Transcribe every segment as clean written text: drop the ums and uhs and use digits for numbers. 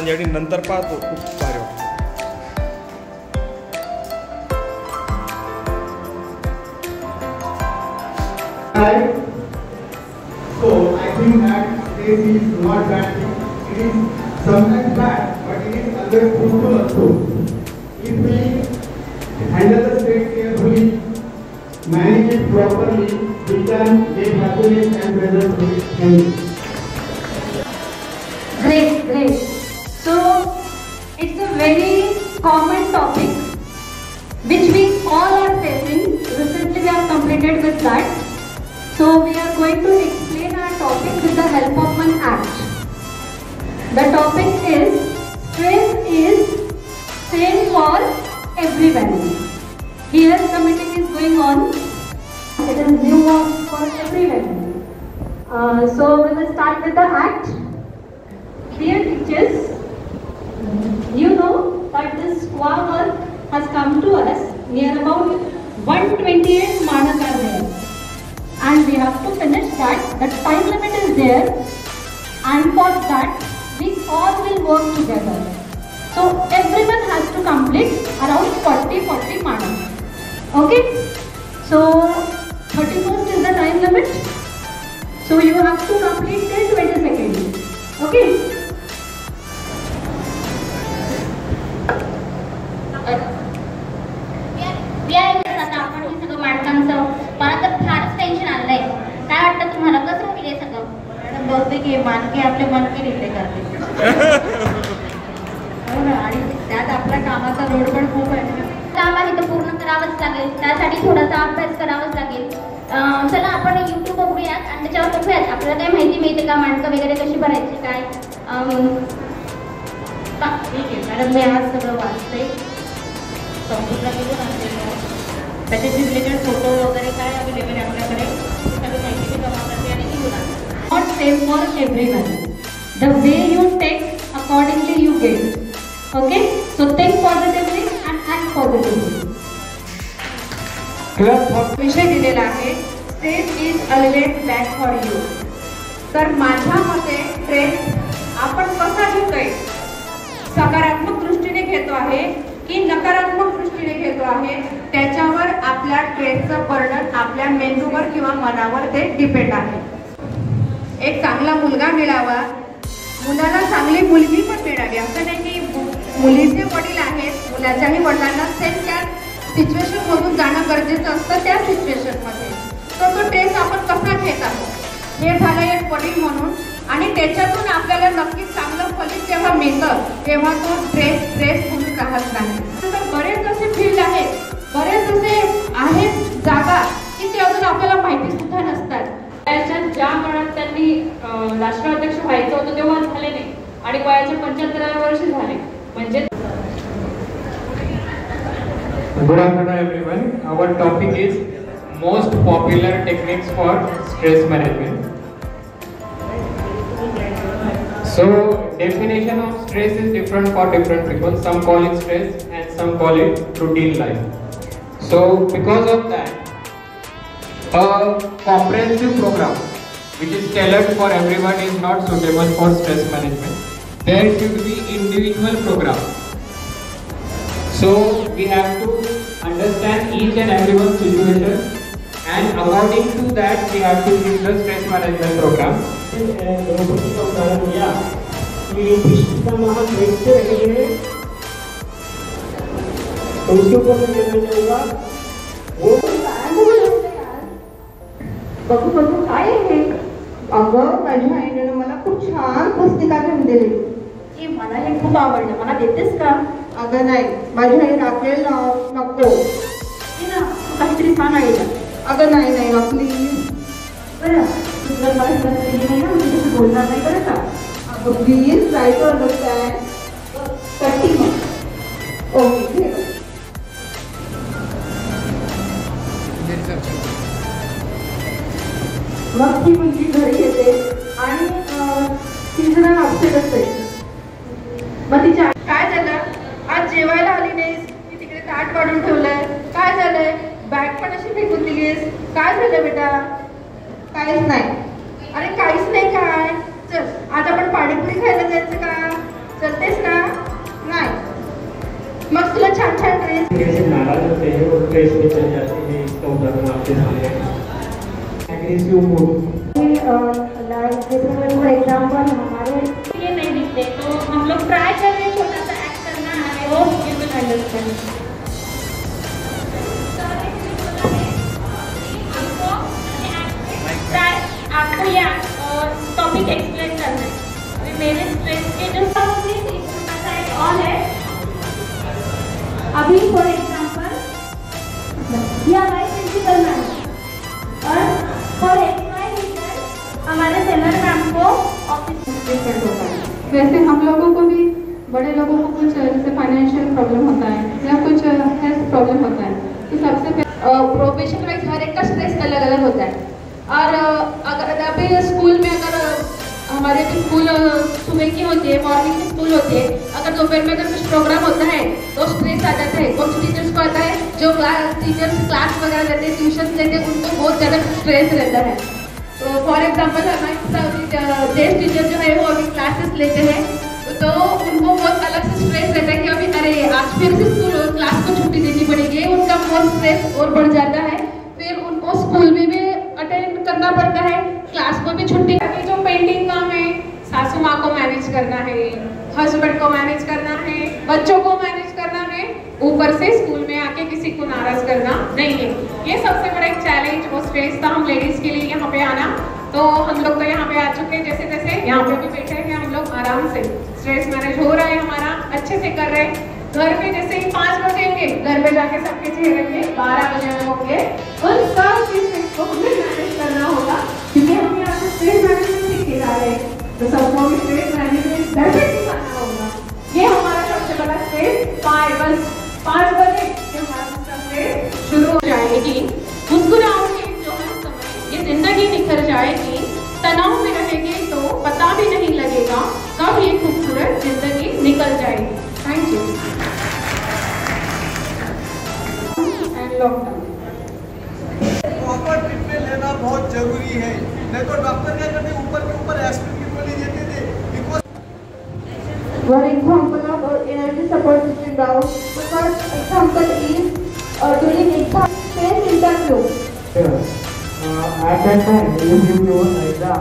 यासाठी नंतर पाहतो. खूप भारी वाटतं. So I think that this is not bad thing. It is sometimes bad, but it is always fruitful also. If we handle the stress carefully, manage it properly, we can get happiness and presence with health. Great, great. So it's a very common topic which we all are facing. Recently we have completed with that. So we are going to explain our topic with the help of one act. The topic is stress is same for everyone. Here the meeting is going on. It is new work for everyone. So we will start with the act. Dear teachers, you know that this square work has come to us near about 128 manak are there. And we have to finish that. The time limit is there, and for that we all will work together. So everyone has to complete around 40 manas. Okay? So 31st is the time limit. So you have to complete till 22nd. Okay? आपण हे सगळं माणसांचं मला तर फारच tension आलंय. काय वाटतं तुम्हाला, कसं होईल हे सगळं? मॅडम बहुतेक हे मानके आपले मनके रिले करते. हो ना, आणि त्यात आपल्या कामाचा लोड पण खूप आहे. काम आहे तर पूर्ण करावंच लागेल, त्यासाठी थोडासा अभ्यास करावाच लागेल. चला आपण YouTube बघूयात आणि त्याच्यावर बघूयात आपल्याला काय माहिती मिळते का, माणकं वगैरे कशी भरायची काय. ठीक आहे मॅडम, मी आज सगळं वाचते. कम्प्युटर घेऊन आणलेलं आहे, त्याच्याशी रिलेटेड फोटो वगैरे काय अवेलेबल आहे आपल्याकडे सगळी माहिती मी जमा करते आणि घेऊन आणते. Not same for everyone. The way you take, accordingly you get. Okay? So think positively and act positively. विषय दिलेला आहे stress is always bad for you. तर माझ्या मते स्ट्रेस आपण कसा घेतोय, सकारात्मक दृष्टीने घेतो आहे की नकारात्मक दृष्टीने घेतो आहे, त्याच्यावर आपल्या स्ट्रेसचं बर्डन आपल्या मेंदूवर किंवा मनावर ते डिपेंड आहे. एक चांगला मुलगा मिळावा, मुलाला चांगली मुलगी पण मिळावी. असं नाही की मुलीचे वडील आहेत, मुलाच्याही वडिलांना सेम त्या सिच्युएशन मधून जाणं गरजेचं असतं. त्या सिच्युएशन मध्ये तो स्ट्रेस आपण कसा घेत आहोत हे झालं एक वडील म्हणून, आणि त्याच्यातून आपल्याला नक्कीच चांगलं फलित जेव्हा मिळतं तेव्हा तो स्ट्रेस म्हणून राहत नाही. तर बरेच असे फील्ड आहेत, बरेच असे आहेत जागा की ते अजून आपल्याला माहिती सुद्धा नसतात. वयाच्या ज्या काळात त्यांनी राष्ट्राध्यक्ष व्हायचं होतं तेव्हा झाले नाही, आणि वयाच्या 75व्या वर्षी झाले. म्हणजे Good afternoon everyone. Our topic is most popular techniques for stress management. So definition of stress is different for different people. Some call it stress and some call it routine life. So because of that, a comprehensive program which is tailored for everyone is not suitable for stress management. There should be individual program. So we have to understand each and everyone's situation, and according to that we have to give the stress management program. Draupadi का उदाहरण लिया कि भीष्म महादेव से रहे, तो उसके ऊपर मैं कहना चाहूँगा वो बघू काय आहे. अगं माझ्या आईने मला खूप छान पुस्तिका घेऊन दिली की मला हे खूप आवडलं, मला देतेस का? अगं नाही, माझी आई राखेल नको ना, काहीतरी छान आहे. अगं नाही नाही ना प्लीज. बरं तुला मला दिली नाही ना, मी तुझ्याशी बोलणार नाही बरं का. अगं प्लीज ट्राय टू अंडरस्टँड. करते मग. ओके. मग ती मुलगी घरी येते आणि ती जरा अपसेट असते. मग तिच्या काय झालं, आज जेवायला आली नाहीस, मी तिकडे ताट काढून ठेवलंय, काय झालंय, बॅग पण अशी फेकून दिलीस, काय झालं बेटा? काहीच नाही. अरे काहीच नाही काय, चल आज आपण पाणीपुरी खायला जायचं का? चलतेस का? नाही. मग तुला छान छान ड्रेस. जैसे नाराज होते हैं और ड्रेस में चले जाते हैं, इसका उदाहरण आपके सामने है. Aggressive mood. फॉर एग्जाम्पल हमारे ये नहीं दिखते, तो हम लोग ट्राई कर रहे हैं छोटा सा एक्ट करना है, वो यू विल अंडरस्टैंड. आपको ये टॉपिक एक्सप्लेन करना है. अभी मेरे स्ट्रेस के जो ऑन है. अभी फॉर एग्जाम्पल ये हमारे प्रिंसिपल मैम और फॉर हमारे सेलर मैम को ऑफिस में होता है. वैसे हम लोगों को भी, बड़े लोगों को कुछ जैसे फाइनेंशियल प्रॉब्लम होता है या कुछ हेल्थ प्रॉब्लम होता है, तो सबसे प्रोफेशन वाइज हर एक का स्ट्रेस अलग अलग होता है. और अगर अभी स्कूल में, अगर हमारे भी स्कूल सुबह की होती है, मॉर्निंग की स्कूल होती है, अगर दोपहर में अगर कुछ प्रोग्राम होता है तो स्ट्रेस आ जाता है. कुछ टीचर्स को आता है, जो टीचर्स क्लास वगैरह लेते हैं, ट्यूशन लेते हैं, उनको बहुत ज़्यादा स्ट्रेस रहता है. तो फॉर एग्जाम्पल हमारे टेस्ट टीचर जो है वो अभी क्लासेस लेते हैं, तो उनको बहुत अलग से स्ट्रेस रहता है कि अभी अरे आज फिर से स्कूल क्लास को छुट्टी देनी पड़ेगी. उनका बहुत स्ट्रेस और बढ़ जाता है. फिर उनको स्कूल में भी अटेंड करना पड़ता है, क्लास को भी छुट्टी. अभी जो पेंटिंग काम है, सासू माँ को मैनेज करना है, हस्बैंड को मैनेज करना है, बच्चों को मैनेज करना है, ऊपर से स्कूल में आके किसी को नाराज करना नहीं है. ये सबसे बड़ा एक चैलेंज वो स्ट्रेस था हम लेडीज के लिए यहाँ पे आना. तो हम लोग तो यहाँ पे आ चुके हैं, जैसे तैसे यहाँ पे भी बैठे हैं हम लोग आराम से. स्ट्रेस मैनेज हो रहा है हमारा, अच्छे से कर रहे हैं. घर पे जैसे ही 5 बजेंगे, घर पे जाके सबके चेहरे 12 बजे होंगे, उन सब चीज़ को हमें मैनेज करना होगा, क्योंकि हम यहाँ पे स्ट्रेस मैनेजमेंट सीख रहे हैं. तो सबको स्ट्रेस मैनेजमेंट घर पे सिखाना होगा. ये हमारा सबसे बड़ा स्ट्रेस. 5 बजे हमारा स्ट्रेस शुरू हो जाएगी. मुस्कुराओगे जो हर समय, ये जिंदगी निखर जाएगी. तनाव में रहेंगे तो पता भी नहीं लगेगा कब ये खूबसूरत जिंदगी निकल जाएगी. Thank you. And long term proper treatment लेना बहुत जरूरी है. नहीं तो डॉक्टर क्या करते, ऊपर के ऊपर एस्पिरिन की गोली देते थे. one example of energy support system down. The first example is during exam face interview. At that time, you give your exam.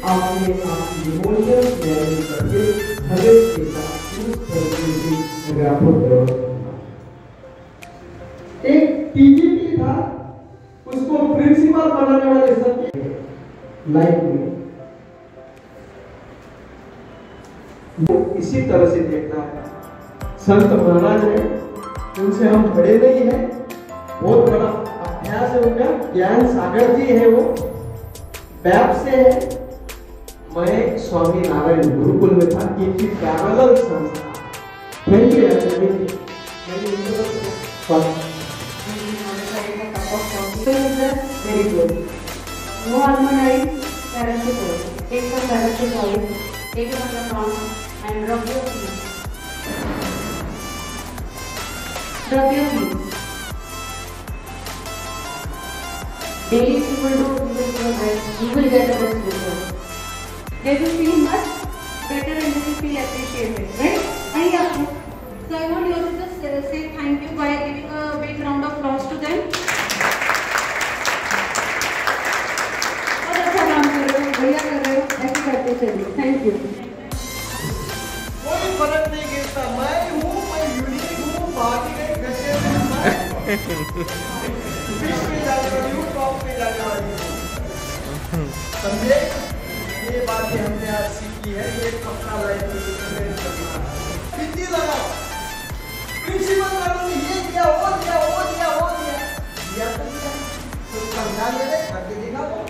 आपने इमोशंस मैनेज करके हर एक के साथ यूज करके ग्राफ. एक टीजीटी था, उसको प्रिंसिपल बनाने वाले सब लाइफ में इसी तरह से देखना है. संत महाराज है, उनसे हम बड़े नहीं है, बहुत बड़ा अभ्यास है उनका. ज्ञान सागर जी है, वो बैप से है. मैं स्वामी नारायण गुरुकुल में था, इनकी पैरेलल संस्था. Thank you. Very good. No harmonize parachute. Take the parachute oil. Take it on the ground and rub your feet. Rub your feet. Daily you will do, you will do best. You will get the best result. They will feel much better and they will feel appreciated, right? And yeah. So I want you to just say thank you by giving a big round of applause to them. Thank you. कोई फर्क नहीं गिरता. मैं हूँ, मैं unique हूँ. बाकी के गड्ढे में मैं बीच में जाने वाली हूँ, टॉप पे जाने वाली हूँ. समझे? ये बातें हमने आज सीखी है. ये अपना लाइफ में हिंदी लगाओ. प्रिंसिपल मैडम ने ये दिया, वो दिया, वो दिया, वो दिया. दिया तो दिया. तो समझा ले रहे, करके दिखा वो.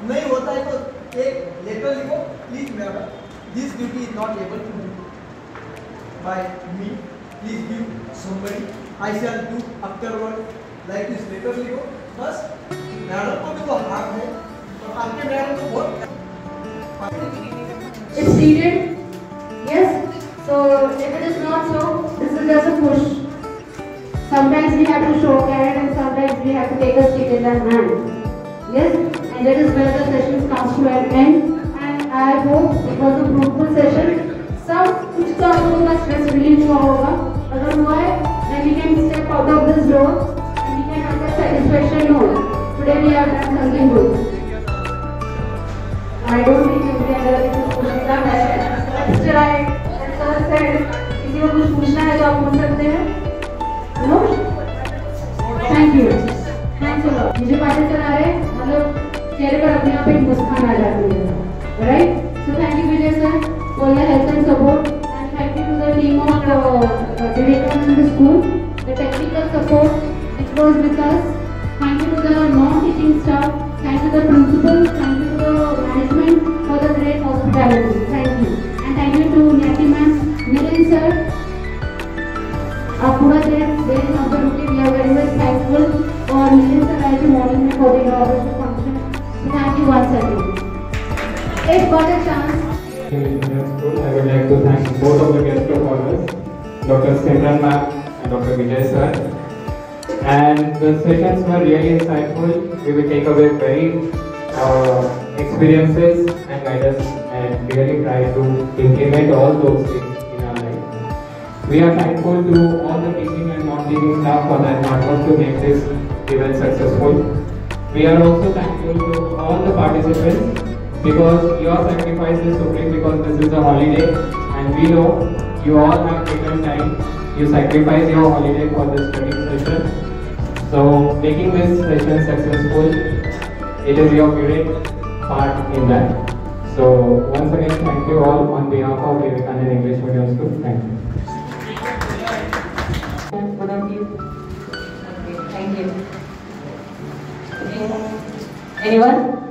नहीं होता है तो एक लेटर लिखो. Please madam, this duty is not able to do by me. Please give somebody. I shall do afterward. Like this letter लिखो. बस मैडम को भी वो हाथ है, और आपके मैडम को बहुत It's needed. Yes. So if it is not so, this is just a push. Sometimes we have to their hand. Yes, and that is where the session comes to an end. And I hope it was a fruitful session. सब कुछ तो आप लोगों का stress relief हुआ होगा. अगर हुआ है, then we can step out of this door and we can have a satisfaction note. Today we have done something good. I don't think we are going to पूछने का है. But still I, as sir said, किसी को कुछ पूछना है तो आप पूछ सकते हैं. No? Thank you. Thanks a lot. मुझे पाठ्य चला रहे, मतलब चेहरे पर अपने आप एक मुस्कान आ जाती है. Right? So thank you Vijay sir for your help and support, and thank you to the team of Vivekananda School, the technical support which was with us. Thank you to the non-teaching staff. Thank you to the principal. Thank you to the management for the great hospitality. Thank you. And thank you to Nyati ma'am, Milind sir. आप पूरा देर यहाँ पर रुके. We are very much thankful for Milind sir as the morning में for the inauguration function. Thank you once again. If got a chance. I would like to thank both of the guest of honors, Dr. Simran ma'am and Dr. Vijay sir. And the sessions were really insightful. We will take away very experiences and guidance and really try to implement all those things in our life. We are thankful to all the teaching and non-teaching staff for their hard work to make this event successful. We are also thankful to all the participants because your sacrifice is supreme, because this is a holiday and we know you all have taken time. You sacrifice your holiday for this study session. So making this session successful, it is your great part in that. So once again, thank you all on behalf of Vivekananda English Medium School. Thank you. One of you. Okay, thank you. Anyone?